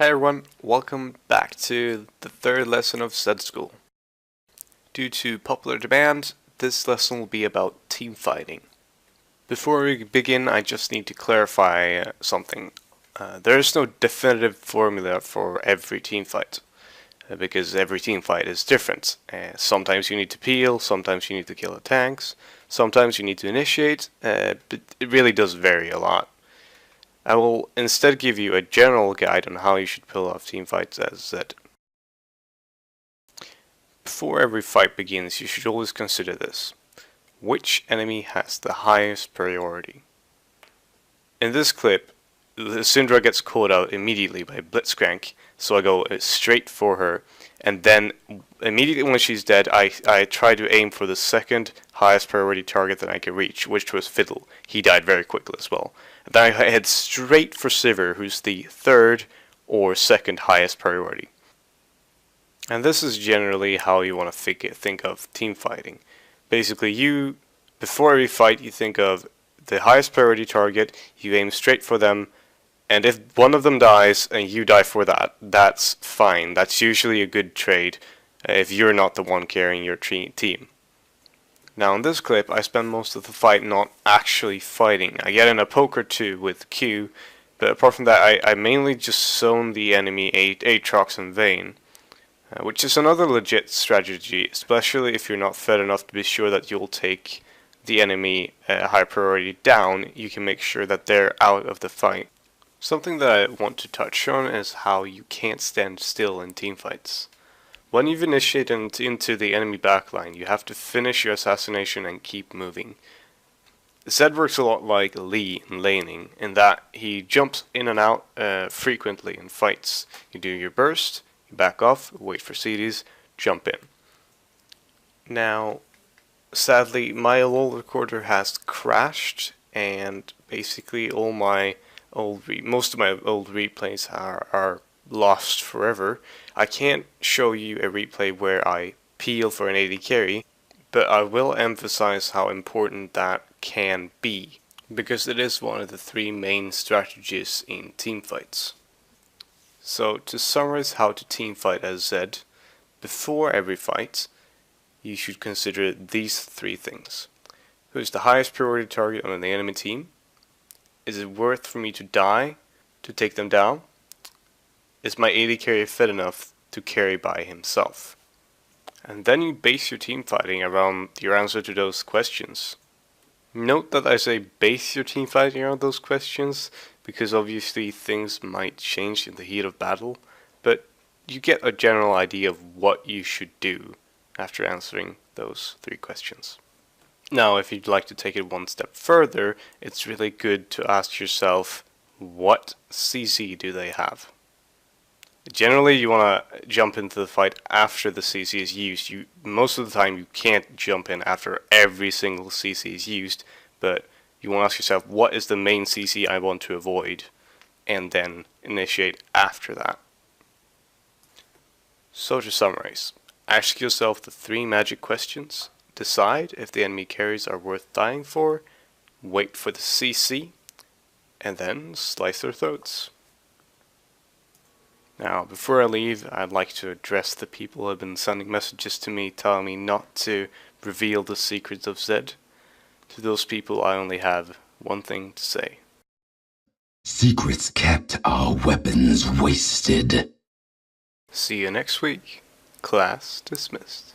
Hi everyone, welcome back to the third lesson of Z School. Due to popular demand, this lesson will be about team fighting. Before we begin, I just need to clarify something. There is no definitive formula for every team fight, because every team fight is different. Sometimes you need to peel, sometimes you need to kill the tanks, sometimes you need to initiate, but it really does vary a lot. I will instead give you a general guide on how you should pull off team fights as Z. Before every fight begins, you should always consider this. Which enemy has the highest priority? In this clip, the Syndra gets called out immediately by Blitzcrank, so I go straight for her, and then immediately when she's dead, I try to aim for the second highest priority target that I can reach, which was Fiddle. He died very quickly as well. And then I head straight for Sivir, who's the third or second highest priority. And this is generally how you want to think of team fighting. Basically, before every fight, you think of the highest priority target, you aim straight for them, and if one of them dies and you die for that, that's fine. That's usually a good trade if you're not the one carrying your team. Now in this clip, I spend most of the fight not actually fighting. I get in a poke or two with Q, but apart from that, I mainly just zone the enemy Aatrox and Vayne, which is another legit strategy, especially if you're not fed enough to be sure that you'll take the enemy high priority down. You can make sure that they're out of the fight. Something that I want to touch on is how you can't stand still in teamfights. When you've initiated into the enemy backline, you have to finish your assassination and keep moving. Zed works a lot like Lee in laning, in that he jumps in and out frequently in fights. You do your burst, you back off, wait for CDs, jump in. Now, sadly, my LOL recorder has crashed, and basically most of my old replays are lost forever. I can't show you a replay where I peel for an AD carry, but I will emphasize how important that can be, because it is one of the three main strategies in teamfights. So to summarize how to teamfight as Z, before every fight, you should consider these three things. Who's the highest priority target on the enemy team? Is it worth for me to die to take them down? Is my AD carry fed enough to carry by himself? And then you base your team fighting around your answer to those questions. Note that I say base your team fighting around those questions, because obviously things might change in the heat of battle, but you get a general idea of what you should do after answering those three questions. Now, if you'd like to take it one step further, it's really good to ask yourself, what CC do they have? Generally, you want to jump into the fight after the CC is used. Most of the time, you can't jump in after every single CC is used, but you want to ask yourself, what is the main CC I want to avoid? And then initiate after that. So to summarize, ask yourself the three magic questions. Decide if the enemy carries are worth dying for, wait for the CC, and then slice their throats. Now, before I leave, I'd like to address the people who have been sending messages to me telling me not to reveal the secrets of Zed. To those people, I only have one thing to say. Secrets kept are weapons wasted. See you next week. Class dismissed.